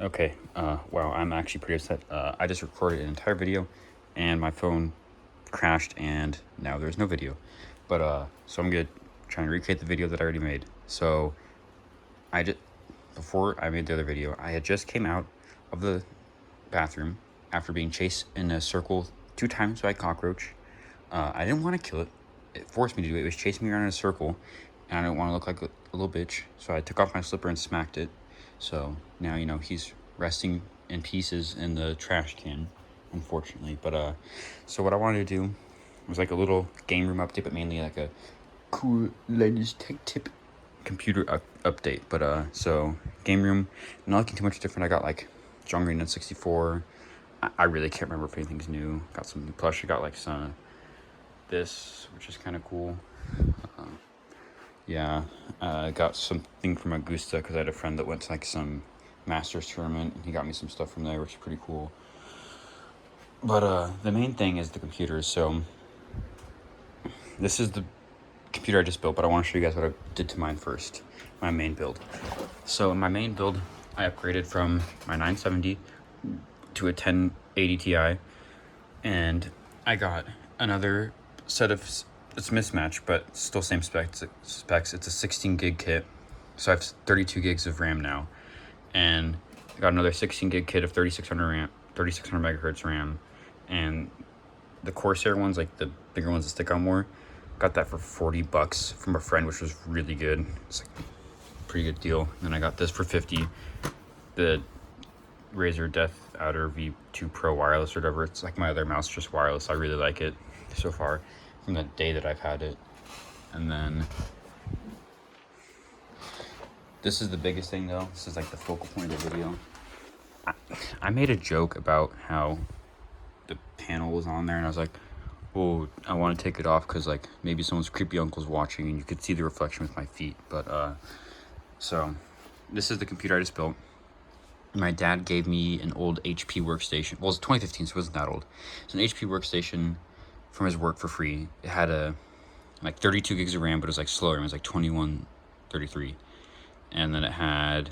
Okay, wow, I'm actually pretty upset. I just recorded an entire video and my phone crashed and now there's no video. But, so I'm gonna try and recreate the video that I already made. So, before I made the other video, I had just came out of the bathroom after being chased in a circle 2 times by a cockroach. I didn't want to kill it. It forced me to do it. It was chasing me around in a circle, and I didn't want to look like a little bitch. So I took off my slipper and smacked it. So now, he's resting in pieces in the trash can, unfortunately. But, so what I wanted to do was like a little game room update, but mainly like a cool Linus Tech tip computer update. So game room, not looking too much different. I got like John Green at 64. I really can't remember if anything's new. Got some new plush. I got like some this, which is kind of cool. I got something from Augusta because I had a friend that went to like some Masters tournament and he got me some stuff from there, which is pretty cool. But the main thing is the computers. So this is the computer I just built, but I want to show you guys what I did to mine first, my main build. So in my main build, I upgraded from my 970 to a 1080 Ti, and I got another set of, it's mismatched, but still same specs. It's a 16 gig kit, so I have 32 gigs of RAM now, and I got another 16 gig kit of 3600 megahertz RAM, and the Corsair ones, like the bigger ones that stick out more, got that for $40 from a friend, which was really good. It's like a pretty good deal. And then I got this for $50, the Razer Death Outer V2 Pro wireless or whatever. It's like my other mouse, just wireless. I really like it so far from the day that I've had it. And then this is the biggest thing though. This is like the focal point of the video. I made a joke about how the panel was on there, and I was like, oh, I want to take it off because like maybe someone's creepy uncle's watching and you could see the reflection with my feet. But so this is the computer I just built. My dad gave me an old HP workstation. Well, it's 2015, so it wasn't that old. It's an HP workstation from his work for free. It had like 32 gigs of RAM, but it was like slower. It was like 2133, and then it had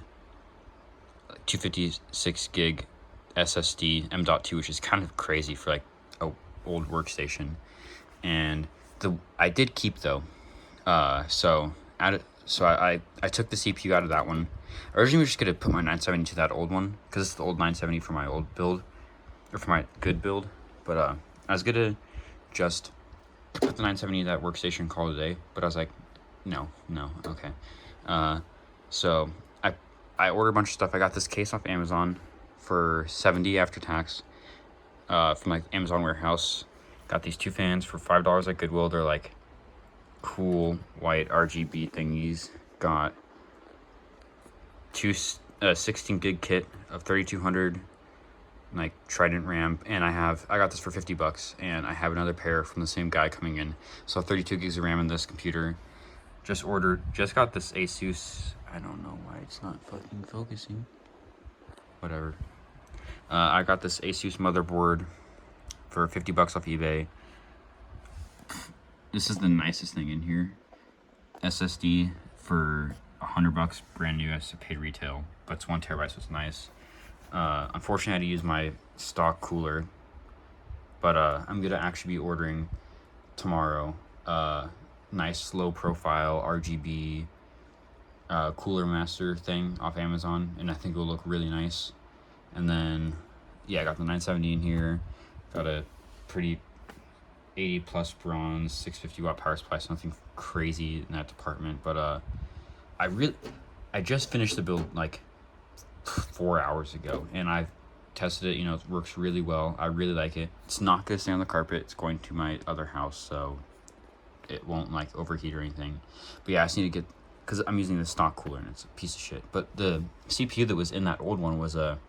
like 256 gig SSD M.2, which is kind of crazy for like a old workstation. And I did keep though. So I took the CPU out of that one. Originally, we were just gonna put my 970 to that old one because it's the old 970 for my old build, or for my good build. But I was gonna just put the 970 to that workstation and call it a day. But I was like, no, okay. So I ordered a bunch of stuff. I got this case off Amazon for $70 after tax, from like Amazon warehouse. Got these 2 fans for $5 at Goodwill. They're like cool white RGB thingies. Got 16 gig kit of 3200 like Trident RAM, and I got this for $50, and I have another pair from the same guy coming in. So 32 gigs of RAM in this computer. Just got this Asus. I don't know why it's not fucking focusing. Whatever. I got this Asus motherboard for $50 off eBay. This is the nicest thing in here. SSD for $100, brand new. I paid retail, but it's 1 terabyte, so it's nice. Unfortunately, I had to use my stock cooler, but I'm gonna actually be ordering tomorrow. Nice low profile RGB cooler master thing off Amazon, and I think it will look really nice. And then I got the 970 in here. Got a pretty 80 plus bronze 650 watt power supply, so nothing crazy in that department. But I just finished the build like 4 hours ago, and I've tested it. It works really well. I really like it. It's not gonna stay on the carpet. It's going to my other house, so it won't like overheat or anything. But I just need to get, because I'm using the stock cooler and it's a piece of shit. But the CPU that was in that old one was a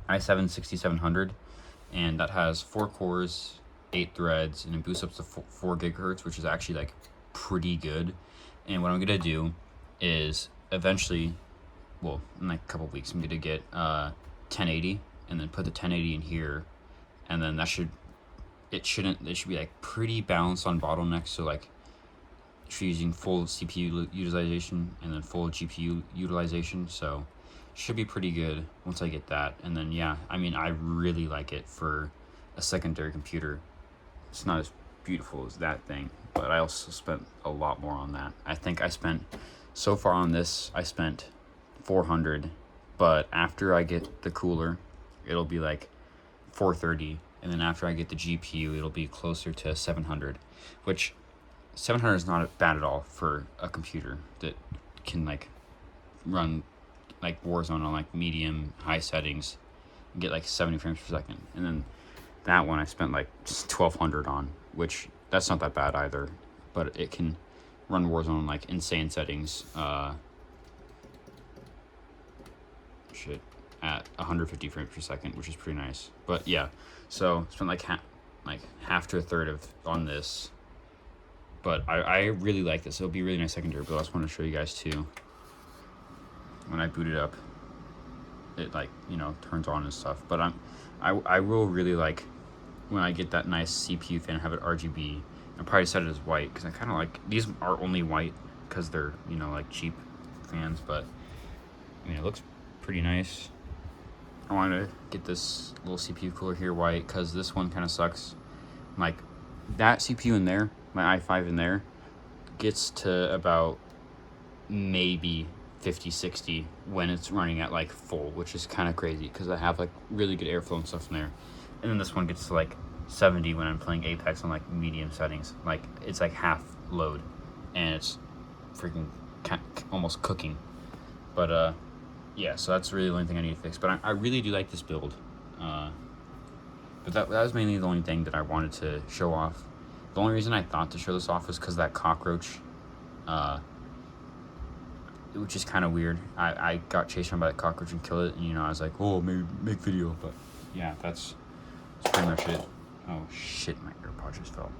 i7 6700, and that has 4 cores, 8 threads, and it boosts up to 4 gigahertz, which is actually like pretty good. And what I'm gonna do is eventually, well, in like a couple weeks, I'm gonna get 1080 and then put the 1080 in here, and then it should be like pretty balanced on bottlenecks. So like if you're using full CPU utilization and then full GPU utilization, so should be pretty good once I get that. And then yeah, I mean, I really like it for a secondary computer. It's not as beautiful as that thing, but I also spent a lot more on that. I think I spent, so far on this, I spent 400, but after I get the cooler, it'll be like 430, and then after I get the GPU, it'll be closer to 700, which 700 is not bad at all for a computer that can like run like Warzone on like medium high settings and get like 70 frames per second. And then that one I spent like 1200 on, which that's not that bad either, but it can run Warzone on like insane settings at 150 frames per second, which is pretty nice. But yeah, so spent like half to a third of on this, but I really like this. It'll be a really nice secondary build. I just want to show you guys too. When I boot it up, it like, you know, turns on and stuff. But I will really like when I get that nice CPU fan, have it RGB. I'll probably set it as white because I kind of like, these are only white because they're, you know, like cheap fans, but I mean, it looks pretty nice. I want to get this little CPU cooler here white because this one kind of sucks. Like that CPU in there, my i5 in there, gets to about maybe 50, 60 when it's running at like full, which is kind of crazy because I have like really good airflow and stuff in there. And then this one gets to like 70 when I'm playing Apex on like medium settings. Like it's like half load and it's freaking almost cooking. But yeah, so that's really the only thing I need to fix. But I really do like this build. But that was mainly the only thing that I wanted to show off. The only reason I thought to show this off was because that cockroach, which is kind of weird. I got chased around by that cockroach and killed it, and you know, I was like, oh, maybe make video. But yeah, that's pretty much it. Oh shit, my AirPod just fell.